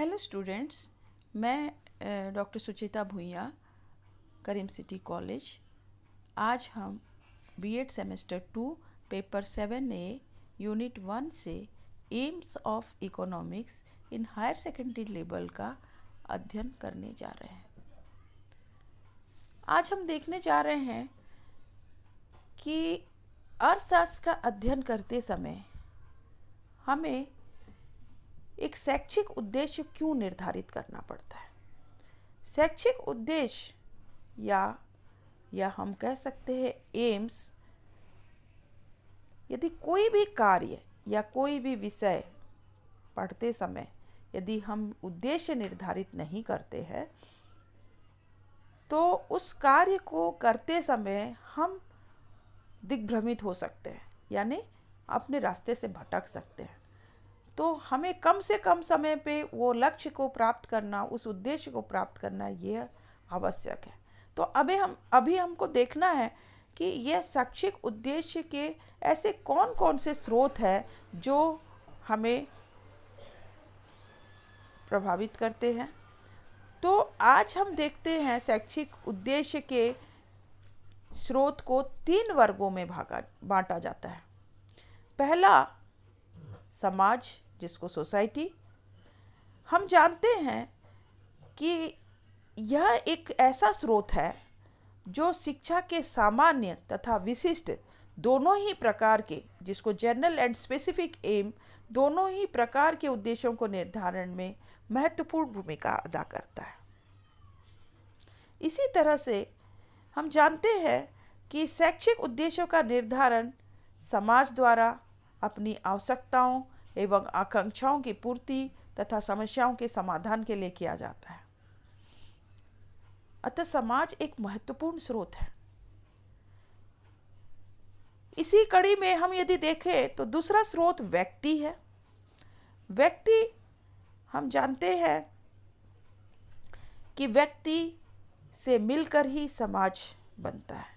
Hello students, मैं doctor सुचिता भुइया, करीम city college. आज हम BEd semester 2 paper 7A unit 1 से aims of economics in higher secondary level का अध्ययन करने जा रहे हैं। आज हम देखने जा रहे हैं कि अर्थशास्त्र का अध्ययन करते समय हमें एक शैक्षिक उद्देश्य क्यों निर्धारित करना पड़ता है। शैक्षिक उद्देश्य या हम कह सकते हैं एम्स, यदि कोई भी कार्य या कोई भी विषय पढ़ते समय यदि हम उद्देश्य निर्धारित नहीं करते हैं तो उस कार्य को करते समय हम दिग्भ्रमित हो सकते हैं, यानी अपने रास्ते से भटक सकते हैं। तो हमें कम से कम समय पे वो लक्ष्य को प्राप्त करना, उस उद्देश्य को प्राप्त करना ये आवश्यक है। तो अभी हमको देखना है कि यह शैक्षिक उद्देश्य के ऐसे कौन कौन से स्रोत हैं जो हमें प्रभावित करते हैं। तो आज हम देखते हैं शैक्षिक उद्देश्य के स्रोत को 3 वर्गों में बांटा जाता है। पहला, समाज, जिसको सोसाइटी। हम जानते हैं कि यह एक ऐसा स्रोत है जो शिक्षा के सामान्य तथा विशिष्ट दोनों ही प्रकार के, जिसको जनरल एंड स्पेसिफिक एम, दोनों ही प्रकार के उद्देश्यों को निर्धारण में महत्वपूर्ण भूमिका अदा करता है। इसी तरह से हम जानते हैं कि शैक्षिक उद्देश्यों का निर्धारण समाज द्वारा अपनी आवश्यकताओं एवं आकांक्षाओं की पूर्ति तथा समस्याओं के समाधान के लिए किया जाता है। अतः समाज एक महत्वपूर्ण स्रोत है। इसी कड़ी में हम यदि देखें तो दूसरा स्रोत व्यक्ति है। व्यक्ति, हम जानते हैं कि व्यक्ति से मिलकर ही समाज बनता है,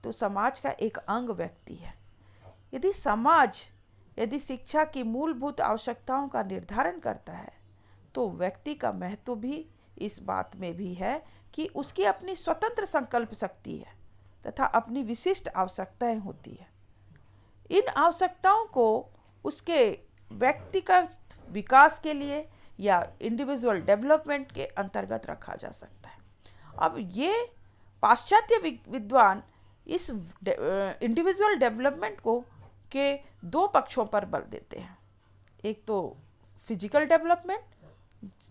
तो समाज का एक अंग व्यक्ति है। यदि शिक्षा की मूलभूत आवश्यकताओं का निर्धारण करता है तो व्यक्ति का महत्व भी इस बात में भी है कि उसकी अपनी स्वतंत्र संकल्प शक्ति है तथा अपनी विशिष्ट आवश्यकताएं होती है। इन आवश्यकताओं को उसके व्यक्तिगत विकास के लिए या इंडिविजुअल डेवलपमेंट के अंतर्गत रखा जा सकता है। अब ये पाश्चात्य विद्वान इस इंडिविजुअल डेवलपमेंट को के 2 पक्षों पर बल देते हैं। एक तो फिजिकल डेवलपमेंट,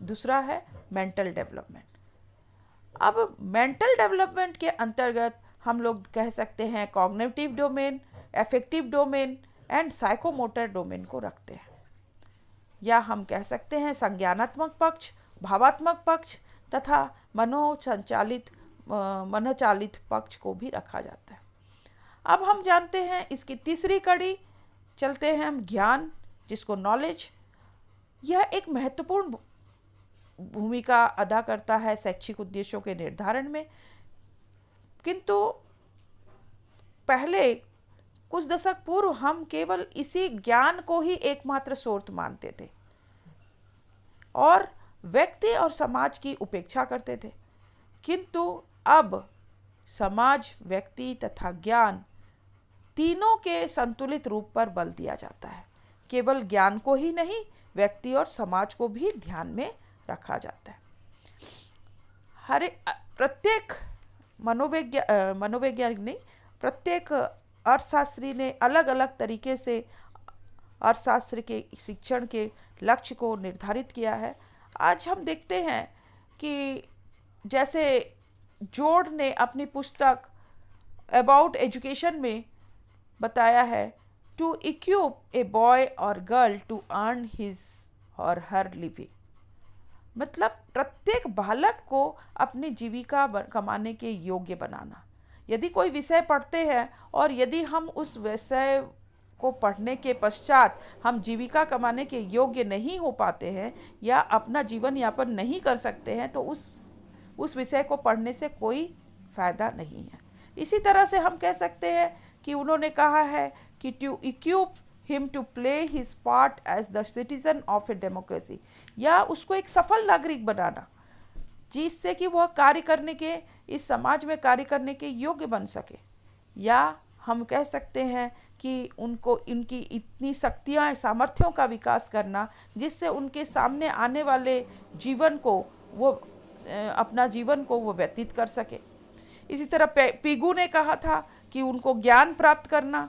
दूसरा है मेंटल डेवलपमेंट। अब मेंटल डेवलपमेंट के अंतर्गत हम लोग कह सकते हैं cognitive domain, effective domain and psychomotor domain को रखते हैं, या हम कह सकते हैं संज्ञानात्मक पक्ष, भावात्मक पक्ष तथा मनोचालित पक्ष को भी रखा जाता है। अब हम जानते हैं इसकी तीसरी कड़ी चलते हैं हम ज्ञान, जिसको नॉलेज। यह एक महत्वपूर्ण भूमिका अदा करता है शैक्षिक उद्देश्यों के निर्धारण में, किंतु पहले कुछ दशक पूर्व हम केवल इसी ज्ञान को ही एकमात्र स्रोत मानते थे और व्यक्ति और समाज की उपेक्षा करते थे। किंतु अब समाज, व्यक्ति तथा ज्ञान तीनों के संतुलित रूप पर बल दिया जाता है। केवल ज्ञान को ही नहीं, व्यक्ति और समाज को भी ध्यान में रखा जाता है। प्रत्येक मनोवैज्ञानिक नहीं, प्रत्येक अर्थशास्त्री ने अलग अलग तरीके से अर्थशास्त्र के शिक्षण के लक्ष्य को निर्धारित किया है। आज हम देखते हैं कि जैसे जोड ने अपनी पुस्तक अबाउट एजुकेशन में बताया है, टू इक्विप ए बॉय और गर्ल टू अर्न हिज और हर लिविंग। मतलब प्रत्येक बालक को अपनी जीविका कमाने के योग्य बनाना। यदि कोई विषय पढ़ते हैं और यदि हम उस विषय को पढ़ने के पश्चात हम जीविका कमाने के योग्य नहीं हो पाते हैं या अपना जीवन यापन नहीं कर सकते हैं तो उस विषय को पढ़ने से कोई फायदा नहीं है। इसी तरह से हम कह सकते हैं कि उन्होंने कहा है कि to equip him to play his part as the citizen of a democracy, या उसको एक सफल नागरिक बनाना जिससे कि वह कार्य करने के, इस समाज में कार्य करने के योग्य बन सके। या हम कह सकते हैं कि उनको इनकी इतनी शक्तियाँ, सामर्थ्यों का विकास करना जिससे उनके सामने आने वाले जीवन को वो अपना जीवन को वो व्यतीत कर सके। इसी तरह पीगू ने कहा था कि उनको ज्ञान प्राप्त करना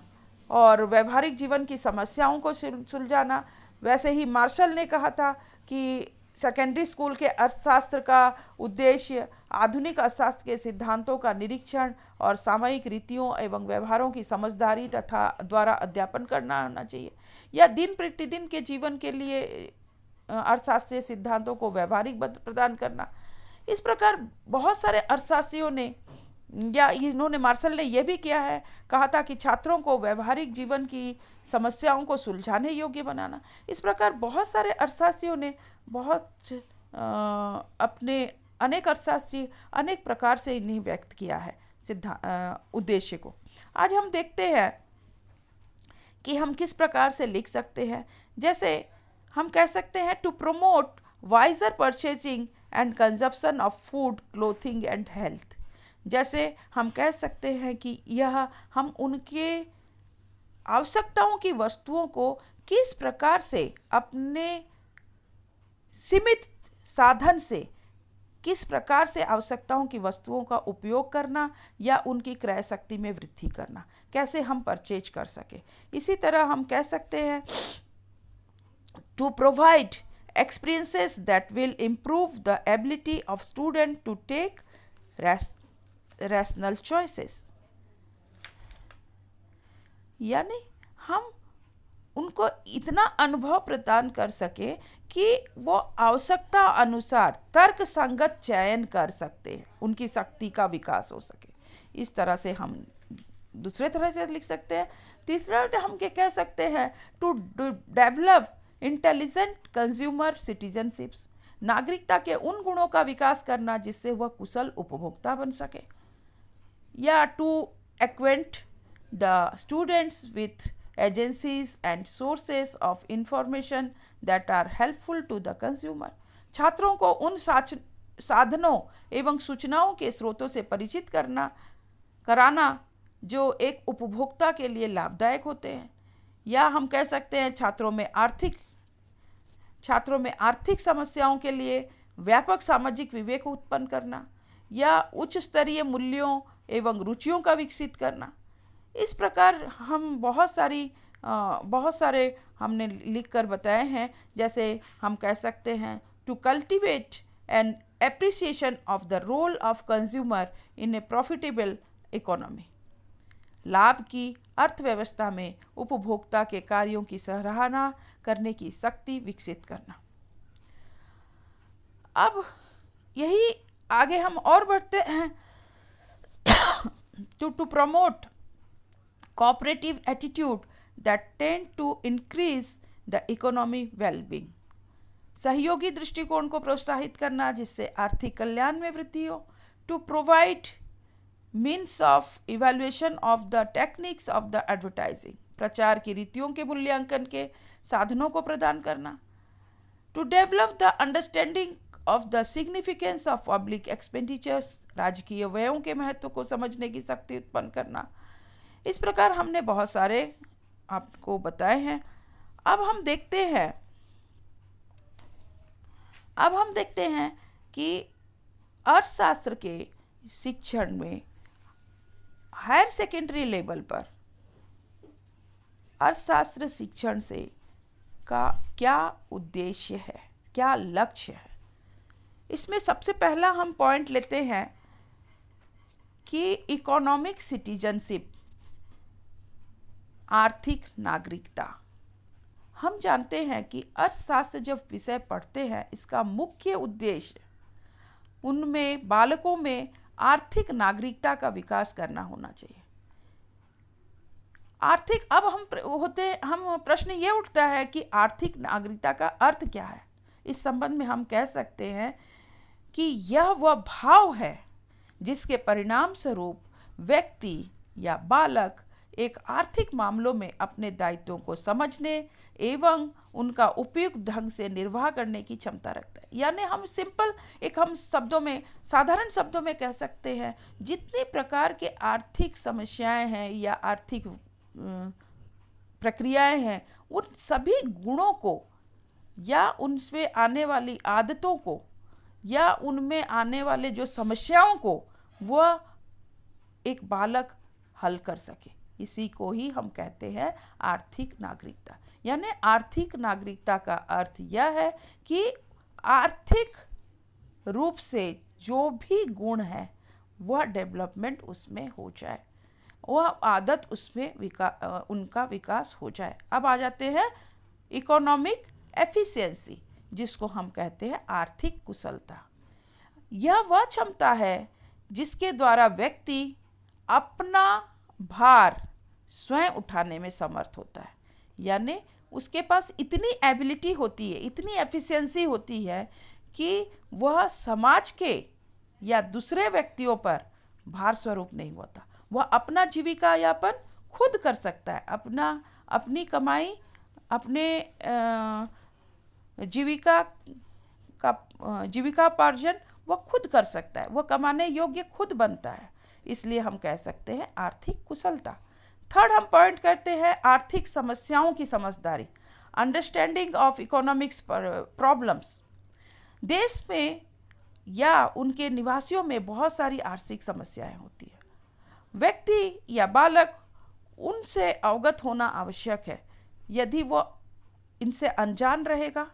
और व्यवहारिक जीवन की समस्याओं को सुलझाना। वैसे ही मार्शल ने कहा था कि सेकेंडरी स्कूल के अर्थशास्त्र का उद्देश्य आधुनिक अर्थशास्त्र के सिद्धांतों का निरीक्षण और सामयिक रीतियों एवं व्यवहारों की समझदारी तथा द्वारा अध्यापन करना होना चाहिए, या दिन प्रतिदिन के जीवन के लिए अर्थशास्त्रीय सिद्धांतों को व्यवहारिक प्रदान करना। इस प्रकार बहुत सारे अर्थशास्त्रियों ने, या इन्होंने, मार्शल ने यह भी किया है, कहा था कि छात्रों को व्यवहारिक जीवन की समस्याओं को सुलझाने योग्य बनाना। इस प्रकार बहुत सारे अर्थशास्त्रियों ने अपने अनेक अर्थशास्त्री अनेक प्रकार से इन्हें व्यक्त किया है उद्देश्य को। आज हम देखते हैं कि हम किस प्रकार से लिख सकते हैं। जैसे हम कह सकते हैं to promote wiser purchasing and consumption of food, clothing and health. जैसे हम कह सकते हैं कि यह हम उनके आवश्यकताओं की वस्तुओं को किस प्रकार से अपने सीमित साधन से किस प्रकार से आवश्यकताओं की वस्तुओं का उपयोग करना या उनकी क्रय शक्ति में वृद्धि करना, कैसे हम परचेज कर सके। इसी तरह हम कह सकते हैं to provide experiences that will improve the ability of student to take rational choices। यानी हम उनको इतना अनुभव प्रदान कर सके कि वो आवश्यकता अनुसार तर्क संगत चयन कर सकते हैं, उनकी शक्ति का विकास हो सके। इस तरह से हम दूसरे तरह से लिख सकते हैं। तीसरा हम क्या कह सकते हैं to develop intelligent consumer citizenships, नागरिकता के उन गुणों का विकास करना जिससे वह कुशल उपभोक्ता बन सके। या to acquaint the students with agencies and sources of information that are helpful to the consumer, छात्रों को उन साधनों एवं सूचनाओं के स्रोतों से परिचित कराना जो एक उपभोक्ता के लिए लाभदायक होते हैं। या हम कह सकते हैं छात्रों में आर्थिक समस्याओं के लिए व्यापक सामाजिक विवेक उत्पन्न करना या उच्च स्तरीय मूल्यों एवं रुचियों का विकसित करना। इस प्रकार हम बहुत सारे हमने लिखकर बताए हैं। जैसे हम कह सकते हैं to cultivate an appreciation of the role of consumer in a profitable economy, लाभ की अर्थव्यवस्था में उपभोक्ता के कार्यों की सराहना करने की शक्ति विकसित करना। अब यही आगे हम और बढ़ते हैं to promote cooperative attitude that tend to increase the economy well-being, सहयोगी दृष्टिकोण को प्रोत्साहित करना जिससे आर्थिक कल्याण में वृद्धि हो। To provide means of evaluation of the techniques of the advertising, प्रचार की रीतियों के मूल्यांकन के साधनों को प्रदान करना। To develop the understanding of the significance of public expenditures, राजकीय व्ययों के महत्व को समझने की शक्ति उत्पन्न करना। इस प्रकार हमने बहुत सारे आपको बताए हैं। अब हम देखते हैं कि अर्थशास्त्र के शिक्षण में हायर सेकेंडरी लेवल पर अर्थशास्त्र शिक्षण से का क्या उद्देश्य है, क्या लक्ष्य है। इसमें सबसे पहला हम पॉइंट लेते हैं कि इकोनॉमिक सिटीजनशिप, आर्थिक नागरिकता। हम जानते हैं कि अर्थशास्त्र जब विषय पढ़ते हैं इसका मुख्य उद्देश्य उनमें बालकों में आर्थिक नागरिकता का विकास करना होना चाहिए। आर्थिक, अब हम प्रश्न ये उठता है कि आर्थिक नागरिकता का अर्थ क्या है। इस संबंध में हम कह सकते हैं कि यह वह भाव है जिसके परिणाम स्वरूप व्यक्ति या बालक एक आर्थिक मामलों में अपने दायित्वों को समझने एवं उनका उपयुक्त ढंग से निर्वाह करने की क्षमता रखता है। यानी हम शब्दों में, साधारण शब्दों में कह सकते हैं, जितने प्रकार के आर्थिक समस्याएं हैं या आर्थिक प्रक्रियाएं हैं, उन सभी गुणों को या उनसे आने वाली आदतों को या उनमें आने वाले जो समस्याओं को वह एक बालक हल कर सके, इसी को ही हम कहते हैं आर्थिक नागरिकता। यानी आर्थिक नागरिकता का अर्थ यह है कि आर्थिक रूप से जो भी गुण है वह डेवलपमेंट उसमें हो जाए, वह आदत उसमें उनका विकास हो जाए। अब आ जाते हैं इकोनॉमिक एफिशिएंसी, जिसको हम कहते हैं आर्थिक कुशलता। यह वह क्षमता है जिसके द्वारा व्यक्ति अपना भार स्वयं उठाने में समर्थ होता है। यानी उसके पास इतनी एबिलिटी होती है, इतनी एफिशिएंसी होती है कि वह समाज के या दूसरे व्यक्तियों पर भार स्वरूप नहीं होता। वह अपना जीविका यापन खुद कर सकता है, अपनी कमाई, अपने जीविकापार्जन वह खुद कर सकता है, वह कमाने योग्य खुद बनता है। इसलिए हम कह सकते हैं आर्थिक कुशलता। थर्ड हम पॉइंट करते हैं आर्थिक समस्याओं की समझदारी, अंडरस्टैंडिंग ऑफ इकोनॉमिक्स प्रॉब्लम्स। देश में या उनके निवासियों में बहुत सारी आर्थिक समस्याएं होती है। व्यक्ति या बालक उनसे अवगत होना आवश्यक है। यदि वह इनसे अनजान रहेगा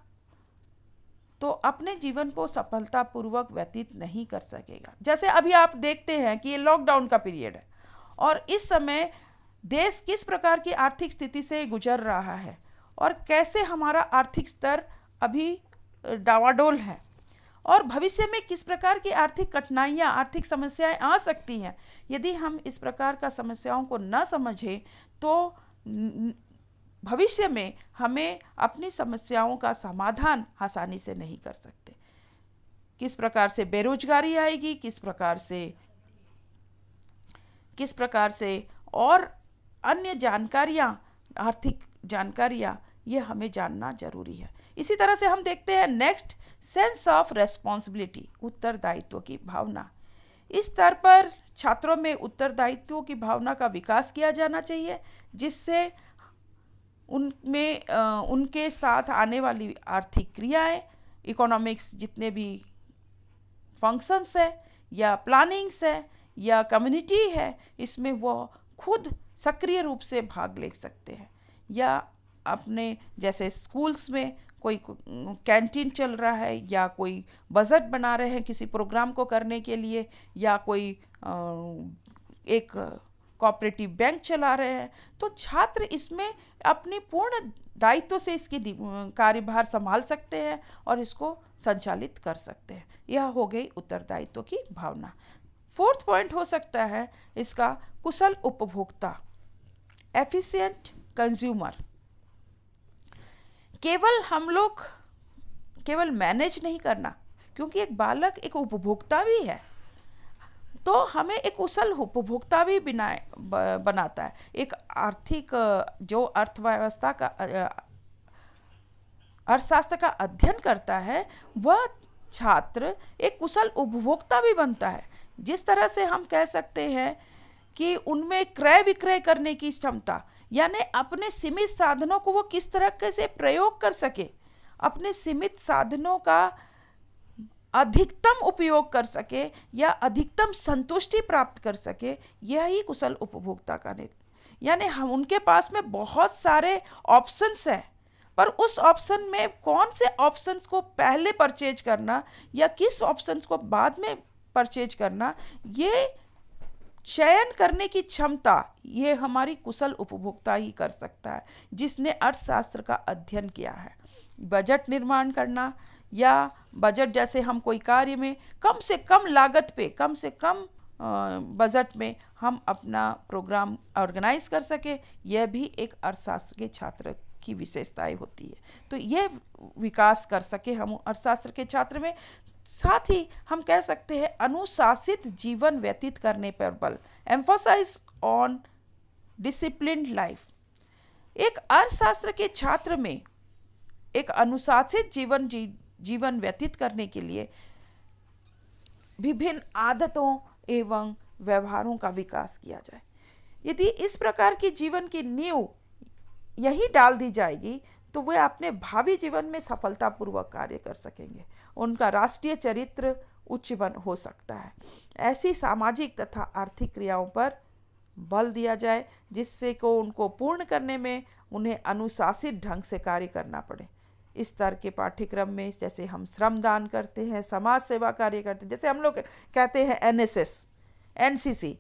तो अपने जीवन को सफलतापूर्वक व्यतीत नहीं कर सकेगा। जैसे अभी आप देखते हैं कि ये लॉकडाउन का पीरियड है और इस समय देश किस प्रकार की आर्थिक स्थिति से गुजर रहा है और कैसे हमारा आर्थिक स्तर अभी डावाडोल है और भविष्य में किस प्रकार की आर्थिक कठिनाइयाँ, आर्थिक समस्याएं आ सकती हैं। यदि हम इस प्रकार का समस्याओं को न समझें तो भविष्य में हमें अपनी समस्याओं का समाधान आसानी से नहीं कर सकते। किस प्रकार से बेरोजगारी आएगी, किस प्रकार से और अन्य जानकारियाँ, आर्थिक जानकारियाँ, ये हमें जानना जरूरी है। इसी तरह से हम देखते हैं नेक्स्ट, सेंस ऑफ रेस्पॉन्सिबिलिटी, उत्तरदायित्व की भावना। इस स्तर पर छात्रों में उत्तरदायित्व की भावना का विकास किया जाना चाहिए, जिससे उनमें उनके साथ आने वाली आर्थिक क्रियाएं, इकोनॉमिक्स जितने भी फंक्शंस है या प्लानिंग्स है या कम्युनिटी है, इसमें वो खुद सक्रिय रूप से भाग ले सकते हैं। या अपने जैसे स्कूल्स में कोई कैंटीन चल रहा है या कोई बजट बना रहे हैं किसी प्रोग्राम को करने के लिए, या कोई एक कोऑपरेटिव बैंक चला रहे हैं, तो छात्र इसमें अपनी पूर्ण दायित्व से इसकी कार्यभार संभाल सकते हैं और इसको संचालित कर सकते हैं। यह हो गई उत्तरदायित्व की भावना। फोर्थ पॉइंट हो सकता है इसका कुशल उपभोक्ता, एफिशिएंट कंज्यूमर। केवल मैनेज नहीं करना, क्योंकि एक बालक एक उपभोक्ता भी है, तो हमें एक कुशल उपभोक्ता भी बनाता है। एक आर्थिक जो अर्थशास्त्र का अध्ययन करता है, वह छात्र एक कुशल उपभोक्ता भी बनता है। जिस तरह से हम कह सकते हैं कि उनमें क्रय विक्रय करने की क्षमता, यानी अपने सीमित साधनों को वो किस तरह से प्रयोग कर सके, अपने सीमित साधनों का अधिकतम उपयोग कर सके या अधिकतम संतुष्टि प्राप्त कर सके, यही कुशल उपभोक्ता का निर्णय। यानी हम उनके पास में बहुत सारे ऑप्शंस हैं, पर उस ऑप्शन में कौन से ऑप्शंस को पहले परचेज करना या किस ऑप्शंस को बाद में परचेज करना, ये चयन करने की क्षमता ये हमारी कुशल उपभोक्ता ही कर सकता है, जिसने अर्थशास्त्र का अध्ययन किया है। बजट निर्माण करना या बजट जैसे हम कोई कार्य में कम से कम लागत पे, कम से कम बजट में हम अपना प्रोग्राम ऑर्गेनाइज कर सके, यह भी एक अर्थशास्त्र के छात्र की विशेषताएं होती है। तो ये विकास कर सके हम अर्थशास्त्र के छात्र में। साथ ही हम कह सकते हैं अनुशासित जीवन व्यतीत करने पर बल, एम्फोसाइज ऑन डिसिप्लिन्ड लाइफ। एक अर्थशास्त्र के छात्र में एक अनुशासित जीवन व्यतीत करने के लिए विभिन्न आदतों एवं व्यवहारों का विकास किया जाए। यदि इस प्रकार की जीवन की नींव यही डाल दी जाएगी तो वे अपने भावी जीवन में सफलतापूर्वक कार्य कर सकेंगे। उनका राष्ट्रीय चरित्र उच्च हो सकता है। ऐसी सामाजिक तथा आर्थिक क्रियाओं पर बल दिया जाए जिससे को उनको पूर्ण करने में उन्हें अनुशासित ढंग से कार्य करना पड़े। इस स्तर के पाठ्यक्रम में जैसे हम श्रमदान करते हैं, समाज सेवा कार्य करते हैं, जैसे हम लोग कहते हैं एनएसएस, एनसीसी,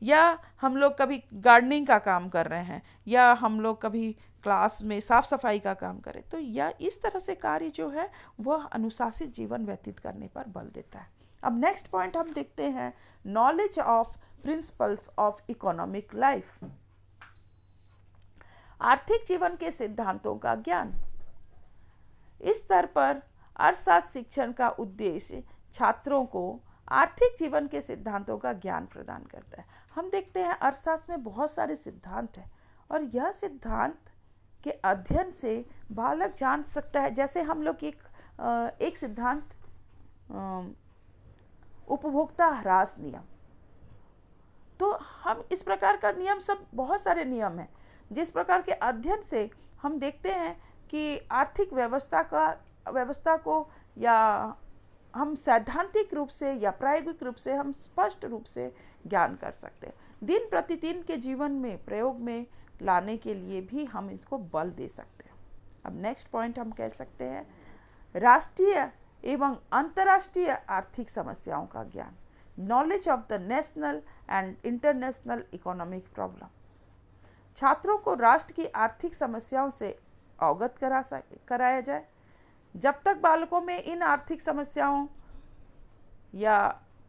या हम लोग कभी गार्डनिंग का काम कर रहे हैं, या हम लोग कभी क्लास में साफ सफाई का काम करें, तो या इस तरह से कार्य जो है वह अनुशासित जीवन व्यतीत करने पर बल देता है। अब नेक्स्ट पॉइंट हम देखते हैं, knowledge of principles of economic life. आर्थिक जीवन के सिद्धांतों का ज्ञान। इस स्तर पर अर्थशास्त्र शिक्षण का उद्देश्य छात्रों को आर्थिक जीवन के सिद्धांतों का ज्ञान प्रदान करता है। हम देखते हैं अर्थशास्त्र में बहुत सारे सिद्धांत हैं और यह सिद्धांत के अध्ययन से बालक जान सकता है। जैसे हम लोग एक सिद्धांत उपभोक्ता ह्रास नियम, तो हम इस प्रकार का नियम, सब बहुत सारे नियम हैं जिस प्रकार के अध्ययन से हम देखते हैं कि आर्थिक व्यवस्था को या हम सैद्धांतिक रूप से या प्रायोगिक रूप से हम स्पष्ट रूप से ज्ञान कर सकते हैं। दिन प्रतिदिन के जीवन में प्रयोग में लाने के लिए भी हम इसको बल दे सकते हैं। अब नेक्स्ट पॉइंट हम कह सकते हैं, राष्ट्रीय एवं अंतर्राष्ट्रीय आर्थिक समस्याओं का ज्ञान। Knowledge of the national and international economic problem. छात्रों को राष्ट्र की आर्थिक समस्याओं से अवगत कराया जाए। जब तक बालकों में इन आर्थिक समस्याओं या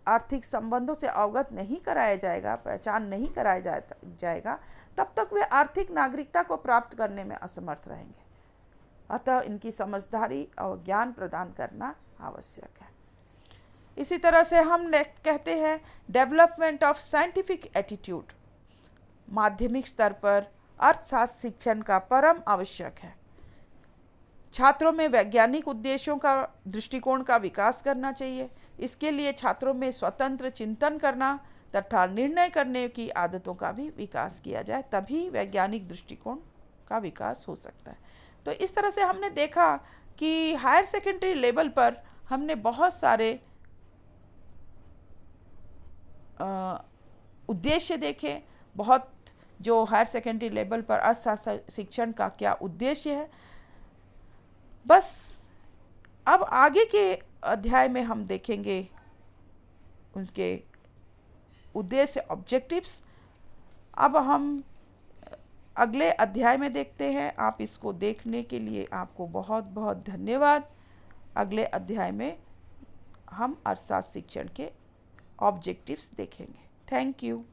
आर्थिक संबंधों से अवगत नहीं कराया जाएगा, पहचान नहीं कराया जाएगा, तब तक वे आर्थिक नागरिकता को प्राप्त करने में असमर्थ रहेंगे। अतः इनकी समझदारी और ज्ञान प्रदान करना आवश्यक है। इसी तरह से हम कहते हैं डेवलपमेंट ऑफ साइंटिफिक एटीट्यूड। माध्यमिक स्तर पर अर्थशास्त्र शिक्षण का परम आवश्यक है। छात्रों में वैज्ञानिक उद्देश्यों का दृष्टिकोण का विकास करना चाहिए। इसके लिए छात्रों में स्वतंत्र चिंतन करना तथा निर्णय करने की आदतों का भी विकास किया जाए, तभी वैज्ञानिक दृष्टिकोण का विकास हो सकता है। तो इस तरह से हमने देखा कि हायर सेकेंडरी लेवल पर हमने बहुत सारे उद्देश्य देखे, बहुत जो हायर सेकेंडरी लेवल पर अर्थशास्त्र शिक्षण का क्या उद्देश्य है। बस अब आगे के अध्याय में हम देखेंगे उनके उद्देश्य, ऑब्जेक्टिव्स। अब हम अगले अध्याय में देखते हैं। आप इसको देखने के लिए आपको बहुत बहुत धन्यवाद। अगले अध्याय में हम अर्थशास्त्र शिक्षण के ऑब्जेक्टिव्स देखेंगे। Thank you.